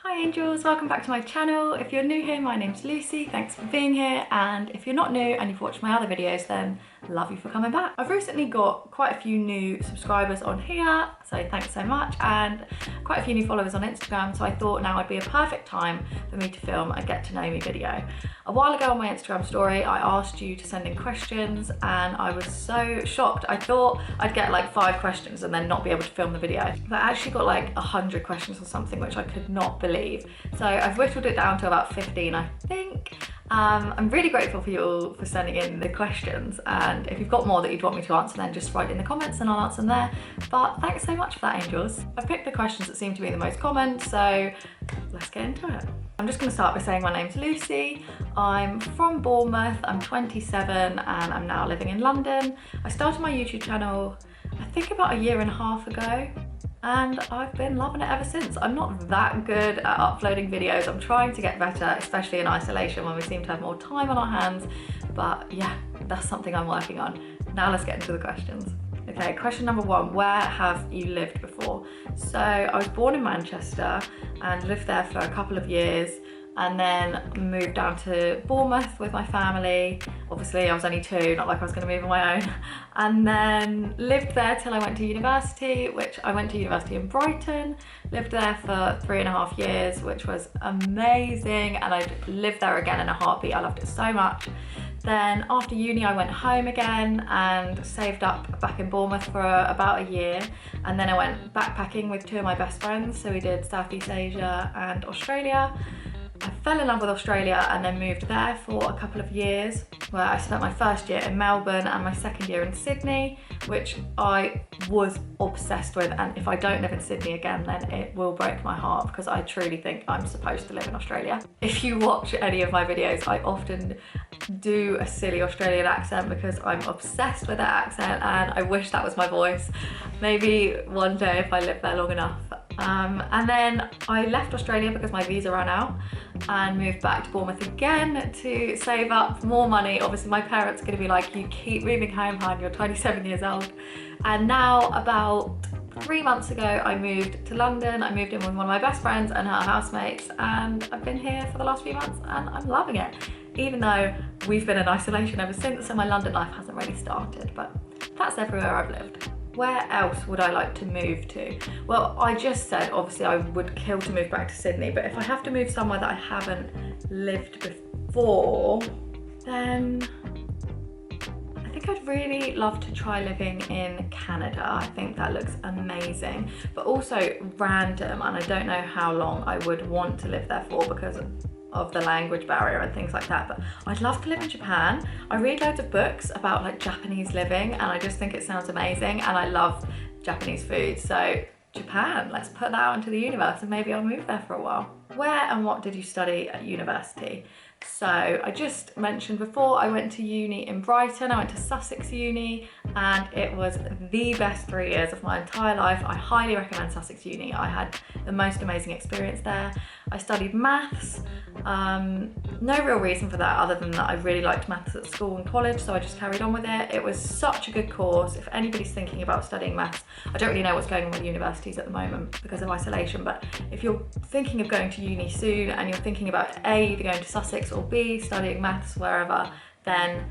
Hi angels, welcome back to my channel. If you're new here, my name's Lucy, thanks for being here, and if you're not new and you've watched my other videos, then love you for coming back. I've recently got quite a few new subscribers on here, so thanks so much, and quite a few new followers on Instagram, so I thought now would be a perfect time for me to film a get to know me video. A while ago on my Instagram story, I asked you to send in questions and I was so shocked. I thought I'd get like 5 questions and then not be able to film the video. But I actually got like 100 questions or something, which I could not believe. So I've whittled it down to about 15, I think. I'm really grateful for you all for sending in the questions, and if you've got more that you'd want me to answer, then just write in the comments and I'll answer them there. But thanks so much for that, angels. I've picked the questions that seem to be the most common, so let's get into it. I'm just going to start by saying my name's Lucy. I'm from Bournemouth, I'm 27 and I'm now living in London. I started my YouTube channel I think about 1.5 years ago, and I've been loving it ever since. I'm not that good at uploading videos. I'm trying to get better, especially in isolation when we seem to have more time on our hands. But yeah, that's something I'm working on. Now let's get into the questions. Okay, question number 1, where have you lived before? So I was born in Manchester and lived there for a couple of years, and then moved down to Bournemouth with my family. Obviously I was only 2, not like I was gonna move on my own. And then lived there till I went to university, which I went to university in Brighton, lived there for 3.5 years, which was amazing, and I'd live there again in a heartbeat. I loved it so much. Then after uni I went home again and saved up back in Bournemouth for about a year, and then I went backpacking with 2 of my best friends, so we did Southeast Asia and Australia. I fell in love with Australia and then moved there for a couple of years, where I spent my first year in Melbourne and my second year in Sydney, which I was obsessed with, and if I don't live in Sydney again then it will break my heart, because I truly think I'm supposed to live in Australia. If you watch any of my videos, I often do a silly Australian accent because I'm obsessed with that accent and I wish that was my voice. Maybe one day if I live there long enough. And then I left Australia because my visa ran out and moved back to Bournemouth again to save up more money. Obviously my parents are going to be like, you keep moving home, hon, you're 27 years old. And now about 3 months ago I moved to London. I moved in with one of my best friends and her housemates, and I've been here for the last few months and I'm loving it, even though we've been in isolation ever since, so my London life hasn't really started, but that's everywhere I've lived. Where else would I like to move to? Well, I just said obviously I would kill to move back to Sydney, but if I have to move somewhere that I haven't lived before, then I think I'd really love to try living in Canada. I think that looks amazing, but also random, and I don't know how long I would want to live there for because of the language barrier and things like that. But I'd love to live in Japan. I read loads of books about like Japanese living and I just think it sounds amazing, and I love Japanese food. So Japan, let's put that out into the universe and maybe I'll move there for a while. Where and what did you study at university? So I just mentioned before, I went to uni in Brighton. I went to Sussex Uni and it was the best 3 years of my entire life. I highly recommend Sussex Uni. I had the most amazing experience there. I studied maths. No real reason for that other than that I really liked maths at school and college, so I just carried on with it. It was such a good course. If anybody's thinking about studying maths, I don't really know what's going on with universities at the moment because of isolation, but if you're thinking of going to uni soon and you're thinking about A, either going to Sussex or B, studying maths wherever, then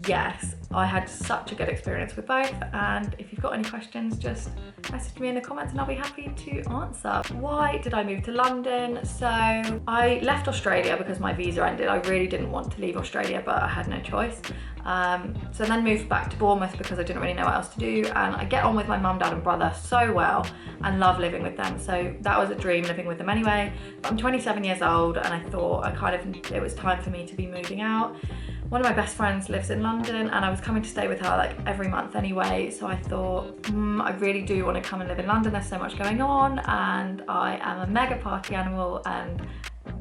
yes, I had such a good experience with both, and if you've got any questions, just message me in the comments and I'll be happy to answer. Why did I move to London? So I left Australia because my visa ended. I really didn't want to leave Australia, but I had no choice. So then moved back to Bournemouth because I didn't really know what else to do, and I get on with my mum, dad and brother so well and love living with them, so that was a dream, living with them anyway. But I'm 27 years old and I thought it was time for me to be moving out. One of my best friends lives in London and I was coming to stay with her like every month anyway, so I thought I really do want to come and live in London. There's so much going on and I am a mega party animal and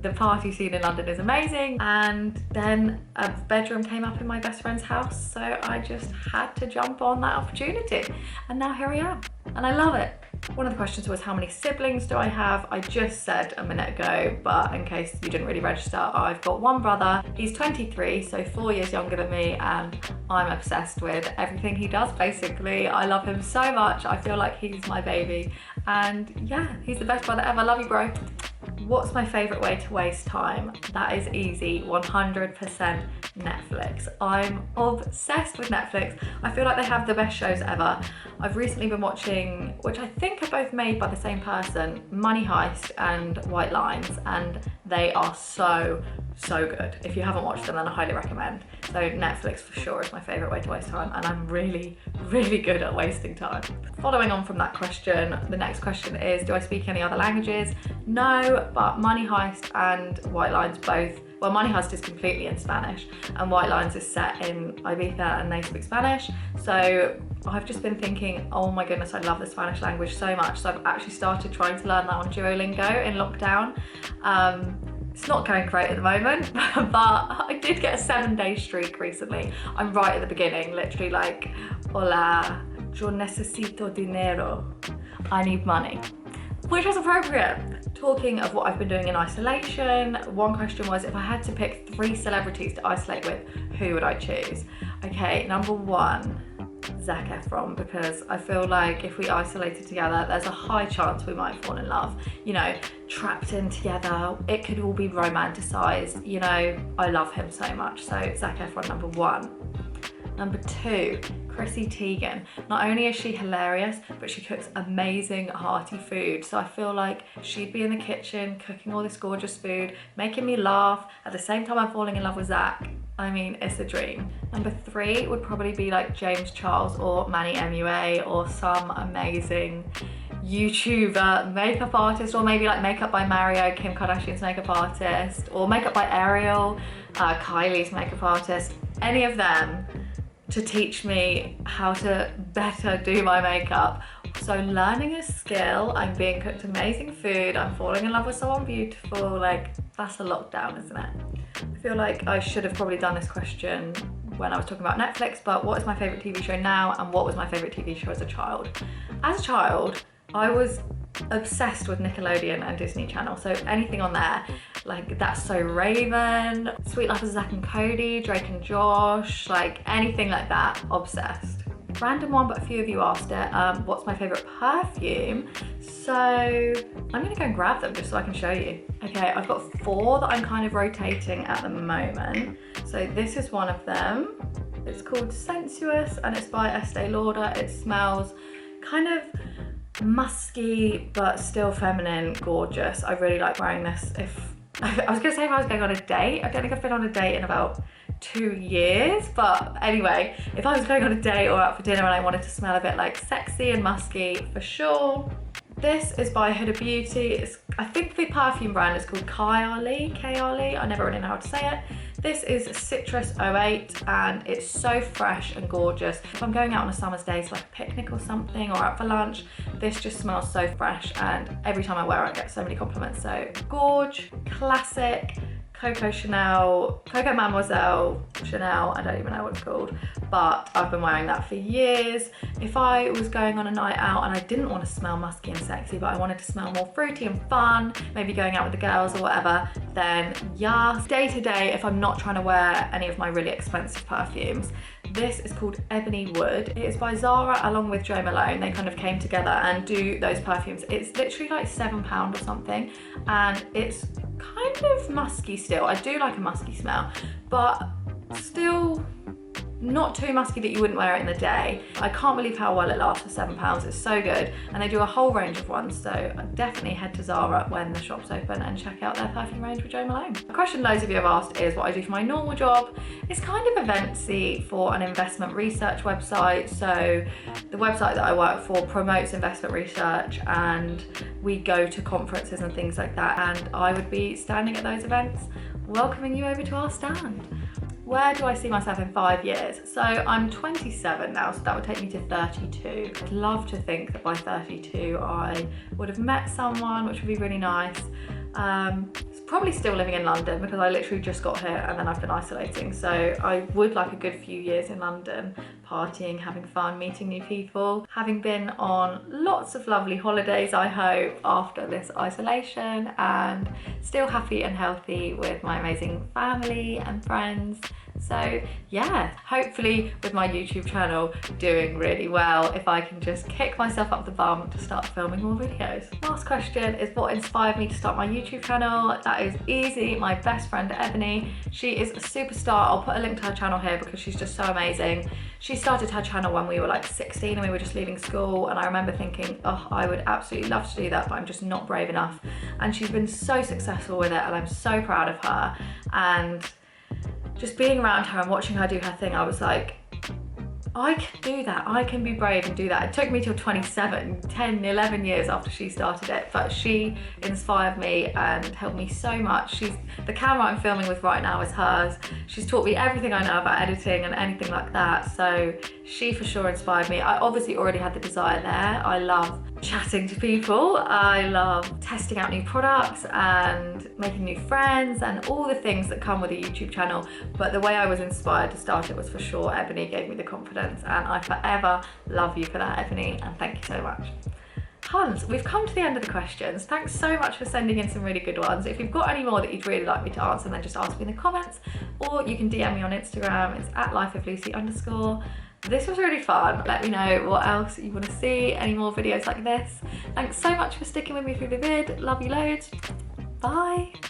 the party scene in London is amazing. And then a bedroom came up in my best friend's house, so I just had to jump on that opportunity, and now here I am and I love it. One of the questions was, how many siblings do I have? I just said a minute ago, but in case you didn't really register, I've got one brother. He's 23, so 4 years younger than me, and I'm obsessed with everything he does, basically. I love him so much. I feel like he's my baby. And yeah, he's the best brother ever. Love you, bro. What's my favourite way to waste time? That is easy, 100% Netflix. I'm obsessed with Netflix. I feel like they have the best shows ever. I've recently been watching, which I think are both made by the same person, Money Heist and White Lines, and they are so good. If you haven't watched them, then I highly recommend. So Netflix for sure is my favourite way to waste time, and I'm really good at wasting time. Following on from that question, the next question is, do I speak any other languages? No, but Money Heist and White Lines both, well, Money Heist is completely in Spanish and White Lines is set in Ibiza and they speak Spanish. So I've just been thinking, oh my goodness, I love the Spanish language so much. So I've actually started trying to learn that on Duolingo in lockdown. It's not going great at the moment, but I did get a 7-day streak recently. I'm right at the beginning, literally like, hola, yo necesito dinero. I need money, which was appropriate. Talking of what I've been doing in isolation, one question was, if I had to pick 3 celebrities to isolate with, who would I choose? Okay, number 1, Zac Efron, because I feel like if we isolated together, there's a high chance we might fall in love. You know, trapped in together, it could all be romanticized. You know, I love him so much. So Zac Efron, number 1. Number 2, Chrissy Teigen. Not only is she hilarious, but she cooks amazing hearty food. So I feel like she'd be in the kitchen cooking all this gorgeous food, making me laugh. At the same time, I'm falling in love with Zac. I mean, it's a dream. Number 3 would probably be like James Charles or Manny MUA or some amazing YouTuber makeup artist, or maybe like Makeup by Mario, Kim Kardashian's makeup artist, or Makeup by Ariel, Kylie's makeup artist. Any of them to teach me how to better do my makeup. So learning a skill, I'm being cooked amazing food, I'm falling in love with someone beautiful, like that's a lockdown, isn't it? I feel like I should have probably done this question when I was talking about Netflix, but what is my favourite TV show now and what was my favourite TV show as a child? As a child, I was obsessed with Nickelodeon and Disney Channel, so anything on there, like That's So Raven, Sweet Life of Zack and Cody, Drake and Josh, like anything like that, obsessed. Random one, but a few of you asked it, what's my favourite perfume? So I'm gonna go and grab them just so I can show you. Okay, I've got 4 that I'm kind of rotating at the moment. So this is one of them. It's called Sensuous and it's by Estee Lauder. It smells kind of musky but still feminine, gorgeous. I really like wearing this. I was gonna say if I was going on a date. I don't think I've been on a date in about 2 years, but anyway, if I was going on a date or out for dinner and I wanted to smell a bit like sexy and musky, for sure. This is by Huda Beauty. I think the perfume brand is called Kylie, K-R-L-E. I never really know how to say it. This is Citrus 08 and it's so fresh and gorgeous. If I'm going out on a summer's day to like a picnic or something or out for lunch, this just smells so fresh, and every time I wear it I get so many compliments. So gorge, classic, Coco Mademoiselle Chanel, I don't even know what it's called, but I've been wearing that for years. If I was going on a night out and I didn't want to smell musky and sexy, but I wanted to smell more fruity and fun, maybe going out with the girls or whatever, then yes. Day to day, if I'm not trying to wear any of my really expensive perfumes, this is called Ebony Wood. It is by Zara along with Jo Malone. They kind of came together and do those perfumes. It's literally like £7 or something, and it's kind of musky still. I do like a musky smell, but still not too musky that you wouldn't wear it in the day. I can't believe how well it lasts for £7. It's so good, and they do a whole range of ones, so definitely head to Zara when the shop's open and check out their perfume range with Jo Malone. A question loads of you have asked is what I do for my normal job. It's kind of eventsy for an investment research website. So the website that I work for promotes investment research, and we go to conferences and things like that, and I would be standing at those events welcoming you over to our stand. Where do I see myself in 5 years? So I'm 27 now, so that would take me to 32. I'd love to think that by 32 I would have met someone, which would be really nice. Probably still living in London because I literally just got here and then I've been isolating. So I would like a good few years in London, partying, having fun, meeting new people, having been on lots of lovely holidays, I hope, after this isolation, and still happy and healthy with my amazing family and friends. So yeah, hopefully with my YouTube channel doing really well, if I can just kick myself up the bum to start filming more videos. Last question is what inspired me to start my YouTube channel. That is easy, my best friend Ebony. She is a superstar. I'll put a link to her channel here because she's just so amazing. She started her channel when we were like 16 and we were just leaving school, and I remember thinking, oh, I would absolutely love to do that, but I'm just not brave enough. And she's been so successful with it, and I'm so proud of her. And just being around her and watching her do her thing, I was like, I can do that. I can be brave and do that. It took me till 27, 10, 11 years after she started it, but she inspired me and helped me so much. The camera I'm filming with right now is hers. She's taught me everything I know about editing and anything like that. So she for sure inspired me. I obviously already had the desire there. I love chatting to people. I love testing out new products and making new friends and all the things that come with a YouTube channel. But the way I was inspired to start it was for sure Ebony gave me the confidence, and I forever love you for that, Ebony, and thank you so much. Tons. We've come to the end of the questions. Thanks so much for sending in some really good ones. If you've got any more that you'd really like me to answer, then just ask me in the comments, or you can DM me on Instagram. It's at lifeoflucy_. This was really fun. Let me know what else you want to see, any more videos like this. Thanks so much for sticking with me through the vid. Love you loads. Bye.